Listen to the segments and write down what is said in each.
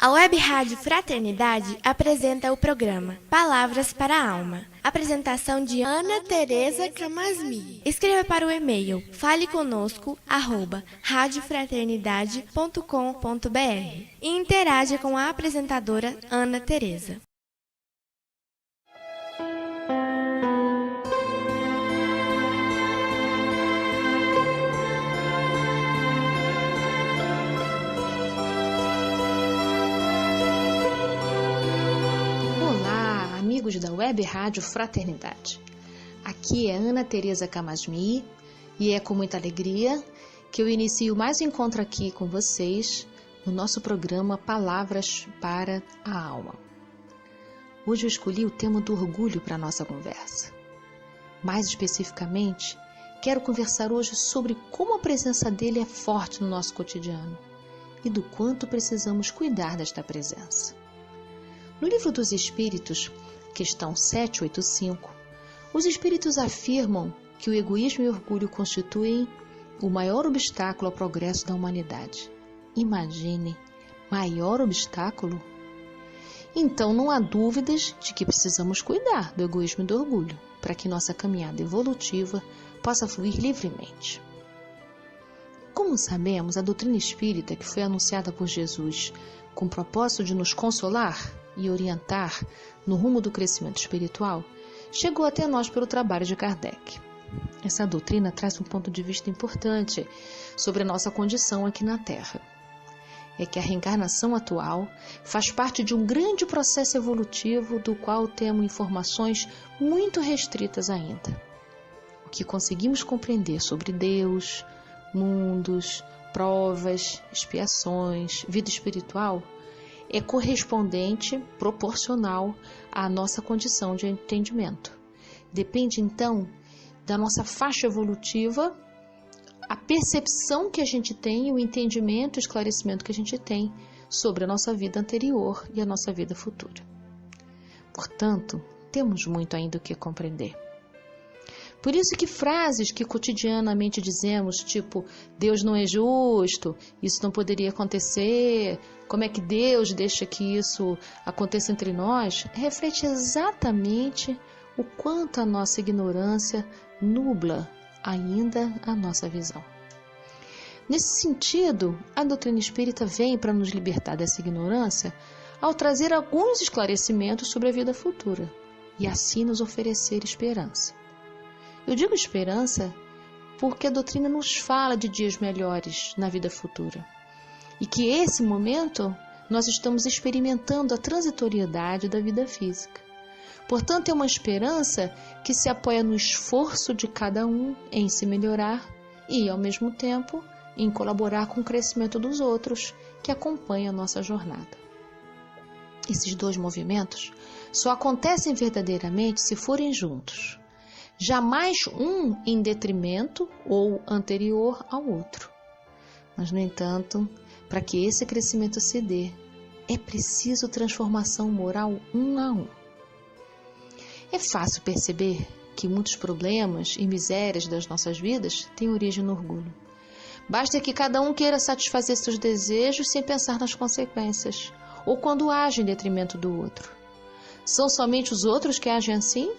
A Web Rádio Fraternidade apresenta o programa Palavras para a Alma. Apresentação de Ana Tereza Camasmi. Escreva para o e-mail faleconosco@radiofraternidade.com.br e interaja com a apresentadora Ana Tereza. Amigos da Web Rádio Fraternidade. Aqui é Ana Tereza Camasmi e é com muita alegria que eu inicio mais um encontro aqui com vocês no nosso programa Palavras para a Alma. Hoje eu escolhi o tema do orgulho para a nossa conversa. Mais especificamente, quero conversar hoje sobre como a presença dele é forte no nosso cotidiano e do quanto precisamos cuidar desta presença. No Livro dos Espíritos, questão 785, os espíritos afirmam que o egoísmo e o orgulho constituem o maior obstáculo ao progresso da humanidade. Imagine, maior obstáculo? Então não há dúvidas de que precisamos cuidar do egoísmo e do orgulho para que nossa caminhada evolutiva possa fluir livremente. Como sabemos, a doutrina espírita que foi anunciada por Jesus com o propósito de nos consolar e orientar no rumo do crescimento espiritual, chegou até nós pelo trabalho de Kardec. Essa doutrina traz um ponto de vista importante sobre a nossa condição aqui na Terra. É que a reencarnação atual faz parte de um grande processo evolutivo do qual temos informações muito restritas ainda. O que conseguimos compreender sobre Deus, mundos, provas, expiações, vida espiritual é correspondente, proporcional à nossa condição de entendimento. Depende, então, da nossa faixa evolutiva, a percepção que a gente tem, o entendimento, o esclarecimento que a gente tem sobre a nossa vida anterior e a nossa vida futura. Portanto, temos muito ainda o que compreender. Por isso que frases que cotidianamente dizemos, tipo, Deus não é justo, isso não poderia acontecer, como é que Deus deixa que isso aconteça entre nós, reflete exatamente o quanto a nossa ignorância nubla ainda a nossa visão. Nesse sentido, a doutrina espírita vem para nos libertar dessa ignorância ao trazer alguns esclarecimentos sobre a vida futura e assim nos oferecer esperança. Eu digo esperança porque a doutrina nos fala de dias melhores na vida futura e que esse momento nós estamos experimentando a transitoriedade da vida física. Portanto, é uma esperança que se apoia no esforço de cada um em se melhorar e, ao mesmo tempo, em colaborar com o crescimento dos outros que acompanham a nossa jornada. Esses dois movimentos só acontecem verdadeiramente se forem juntos. Jamais um em detrimento ou anterior ao outro. Mas, no entanto, para que esse crescimento se dê, é preciso transformação moral um a um. É fácil perceber que muitos problemas e misérias das nossas vidas têm origem no orgulho. Basta que cada um queira satisfazer seus desejos sem pensar nas consequências, ou quando age em detrimento do outro. São somente os outros que agem assim?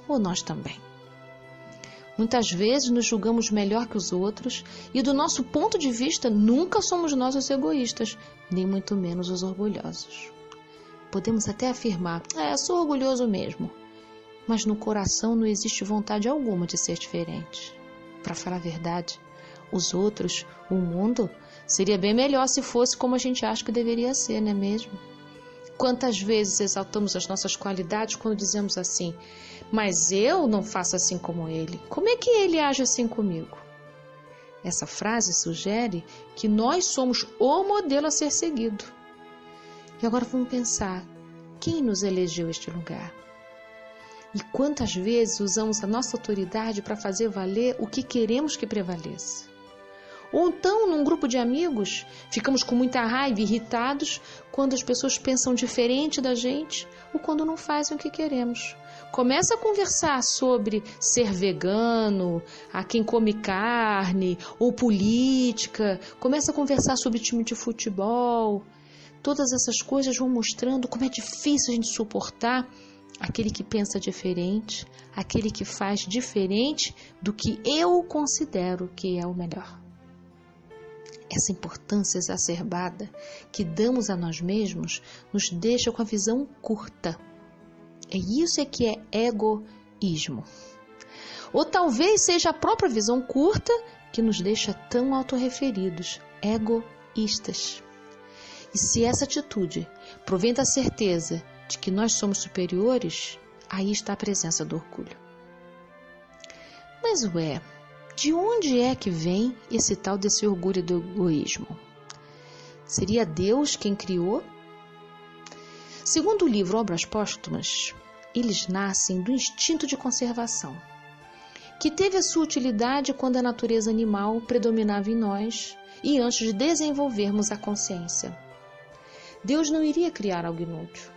Ou nós também? Muitas vezes nos julgamos melhor que os outros e, do nosso ponto de vista, nunca somos nós os egoístas, nem muito menos os orgulhosos. Podemos até afirmar, sou orgulhoso mesmo, mas no coração não existe vontade alguma de ser diferente. Para falar a verdade, os outros, o mundo, seria bem melhor se fosse como a gente acha que deveria ser, não é mesmo? Quantas vezes exaltamos as nossas qualidades quando dizemos assim, mas eu não faço assim como ele. Como é que ele age assim comigo? Essa frase sugere que nós somos o modelo a ser seguido. E agora vamos pensar, quem nos elegeu este lugar? E quantas vezes usamos a nossa autoridade para fazer valer o que queremos que prevaleça? Ou então, num grupo de amigos, ficamos com muita raiva e irritados quando as pessoas pensam diferente da gente ou quando não fazem o que queremos. Começa a conversar sobre ser vegano, a quem come carne, ou política. Começa a conversar sobre time de futebol. todas essas coisas vão mostrando como é difícil a gente suportar aquele que pensa diferente, aquele que faz diferente do que eu considero que é o melhor. Essa importância exacerbada que damos a nós mesmos nos deixa com a visão curta. Isso é que é egoísmo. Ou talvez seja a própria visão curta que nos deixa tão autorreferidos, egoístas. E se essa atitude provém da certeza de que nós somos superiores, aí está a presença do orgulho. Mas de onde é que vem esse tal desse orgulho do egoísmo? Seria Deus quem criou? Segundo o livro Obras Póstumas, eles nascem do instinto de conservação, que teve a sua utilidade quando a natureza animal predominava em nós e antes de desenvolvermos a consciência. Deus não iria criar algo inútil.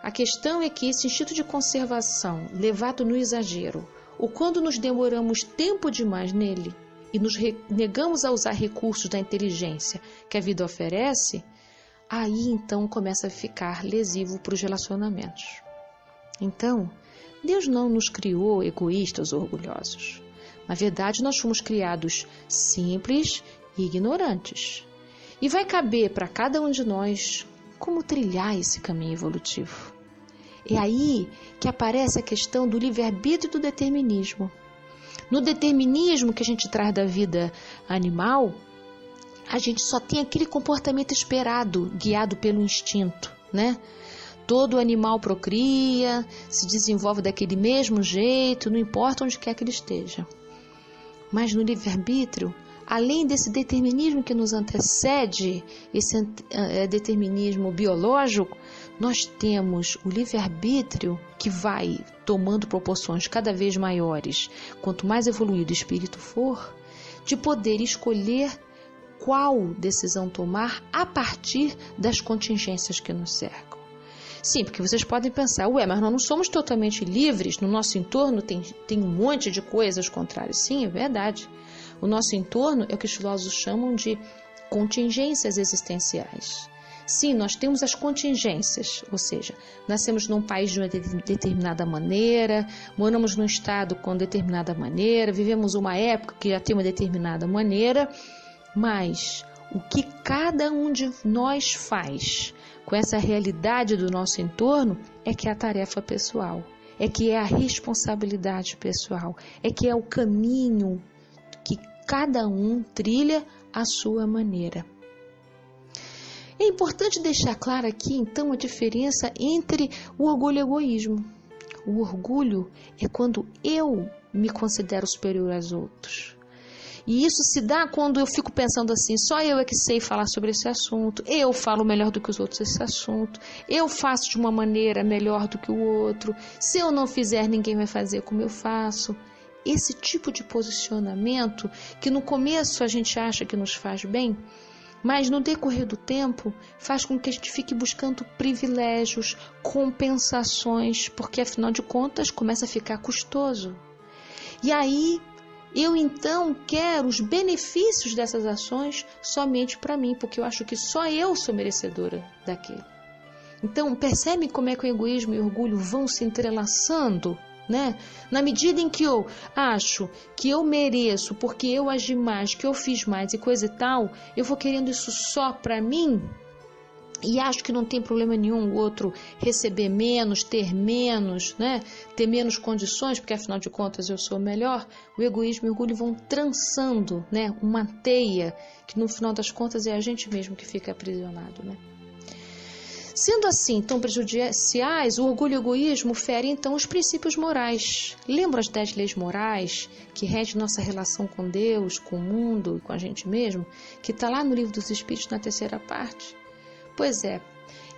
A questão é que esse instinto de conservação, levado no exagero, ou quando nos demoramos tempo demais nele e nos negamos a usar recursos da inteligência que a vida oferece, aí então começa a ficar lesivo para os relacionamentos. Então, Deus não nos criou egoístas ou orgulhosos. Na verdade, nós fomos criados simples e ignorantes. E vai caber para cada um de nós como trilhar esse caminho evolutivo. É aí que aparece a questão do livre-arbítrio e do determinismo. No determinismo que a gente traz da vida animal, a gente só tem aquele comportamento esperado, guiado pelo instinto, né? Todo animal procria, se desenvolve daquele mesmo jeito, não importa onde quer que ele esteja. Mas no livre-arbítrio, além desse determinismo que nos antecede, esse determinismo biológico, nós temos o livre-arbítrio que vai tomando proporções cada vez maiores, quanto mais evoluído o espírito for, de poder escolher qual decisão tomar a partir das contingências que nos cercam. Sim, porque vocês podem pensar, mas nós não somos totalmente livres, no nosso entorno tem um monte de coisas contrárias. Sim, é verdade. O nosso entorno é o que os filósofos chamam de contingências existenciais. Sim, nós temos as contingências, ou seja, nascemos num país de uma determinada maneira, moramos num estado com determinada maneira, vivemos uma época que já tem uma determinada maneira, mas o que cada um de nós faz com essa realidade do nosso entorno é que é a tarefa pessoal, é que é a responsabilidade pessoal, é que é o caminho que cada um trilha à sua maneira. É importante deixar clara aqui, então, a diferença entre o orgulho e o egoísmo. O orgulho é quando eu me considero superior aos outros. E isso se dá quando eu fico pensando assim, só eu é que sei falar sobre esse assunto, eu falo melhor do que os outros esse assunto, eu faço de uma maneira melhor do que o outro, se eu não fizer, ninguém vai fazer como eu faço. Esse tipo de posicionamento, que no começo a gente acha que nos faz bem, mas no decorrer do tempo faz com que a gente fique buscando privilégios, compensações, porque afinal de contas começa a ficar custoso. E aí eu então quero os benefícios dessas ações somente para mim, porque eu acho que só eu sou merecedora daquilo. Então percebe como é que o egoísmo e o orgulho vão se entrelaçando? Né? Na medida em que eu acho que eu mereço porque eu agi mais, que eu fiz mais e coisa e tal, eu vou querendo isso só para mim e acho que não tem problema nenhum o outro receber menos, ter menos, né? Ter menos condições, porque afinal de contas eu sou melhor. O egoísmo e o orgulho vão trançando, né? Uma teia que no final das contas é a gente mesmo que fica aprisionado, né? Sendo assim tão prejudiciais, o orgulho e o egoísmo ferem então os princípios morais. Lembra as 10 leis morais que regem nossa relação com Deus, com o mundo e com a gente mesmo, que está lá no Livro dos Espíritos na 3ª parte? Pois é,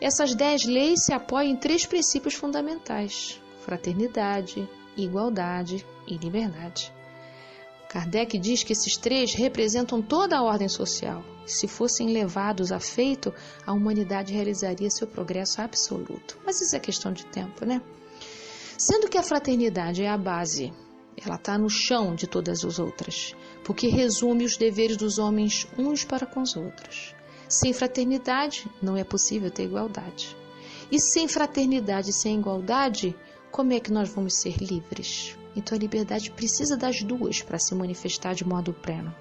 essas 10 leis se apoiam em 3 princípios fundamentais: fraternidade, igualdade e liberdade. Kardec diz que esses 3 representam toda a ordem social. Se fossem levados a feito, a humanidade realizaria seu progresso absoluto. Mas isso é questão de tempo, né? Sendo que a fraternidade é a base, ela está no chão de todas as outras, porque resume os deveres dos homens uns para com os outros. Sem fraternidade, não é possível ter igualdade. E sem fraternidade e sem igualdade, como é que nós vamos ser livres? Então a liberdade precisa das duas para se manifestar de modo pleno.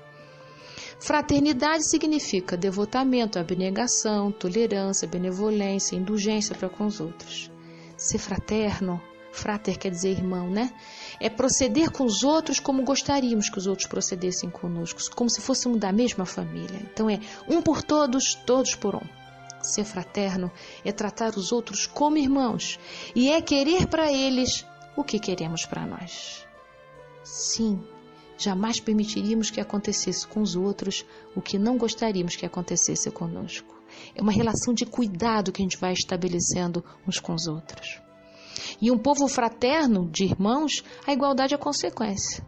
Fraternidade significa devotamento, abnegação, tolerância, benevolência, indulgência para com os outros. Ser fraterno, frater quer dizer irmão, né? É proceder com os outros como gostaríamos que os outros procedessem conosco, como se fôssemos da mesma família. Então é um por todos, todos por um. Ser fraterno é tratar os outros como irmãos e é querer para eles o que queremos para nós. Sim, jamais permitiríamos que acontecesse com os outros o que não gostaríamos que acontecesse conosco. É uma relação de cuidado que a gente vai estabelecendo uns com os outros. E um povo fraterno, de irmãos, a igualdade é consequência.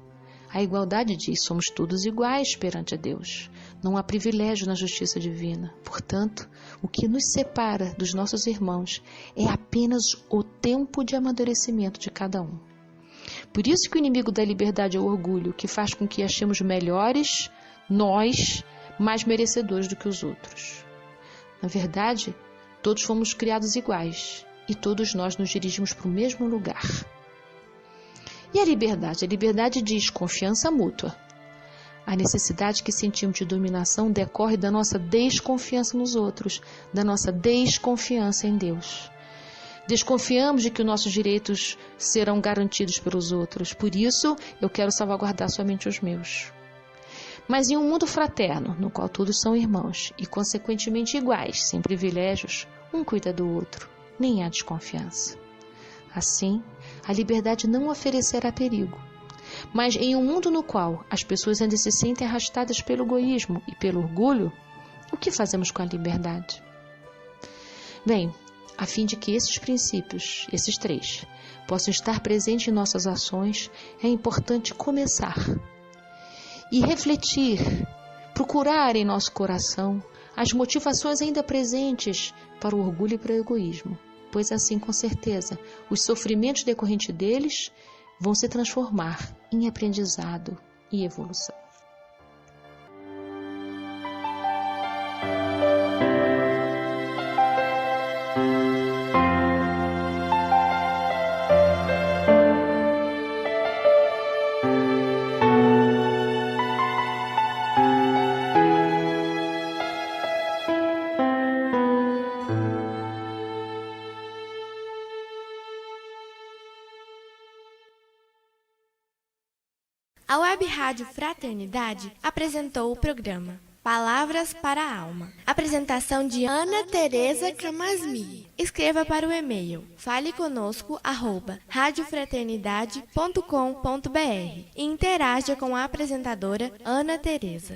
A igualdade diz: somos todos iguais perante a Deus. Não há privilégio na justiça divina. Portanto, o que nos separa dos nossos irmãos é apenas o tempo de amadurecimento de cada um. Por isso que o inimigo da liberdade é o orgulho, que faz com que achemos melhores, nós, mais merecedores do que os outros. Na verdade, todos fomos criados iguais e todos nós nos dirigimos para o mesmo lugar. E a liberdade? A liberdade diz confiança mútua. A necessidade que sentimos de dominação decorre da nossa desconfiança nos outros, da nossa desconfiança em Deus. Desconfiamos de que os nossos direitos serão garantidos pelos outros. Por isso, eu quero salvaguardar somente os meus. Mas em um mundo fraterno, no qual todos são irmãos e, consequentemente, iguais, sem privilégios, um cuida do outro, nem há desconfiança. Assim, a liberdade não oferecerá perigo. Mas em um mundo no qual as pessoas ainda se sentem arrastadas pelo egoísmo e pelo orgulho, o que fazemos com a liberdade? Bem, a fim de que esses princípios, esses três, possam estar presentes em nossas ações, é importante começar e refletir, procurar em nosso coração as motivações ainda presentes para o orgulho e para o egoísmo, pois assim, com certeza, os sofrimentos decorrentes deles vão se transformar em aprendizado e evolução. A Web Rádio Fraternidade apresentou o programa Palavras para a Alma. Apresentação de Ana Teresa Camasmi. Escreva para o e-mail faleconosco@radiofraternidade.com.br e interaja com a apresentadora Ana Teresa.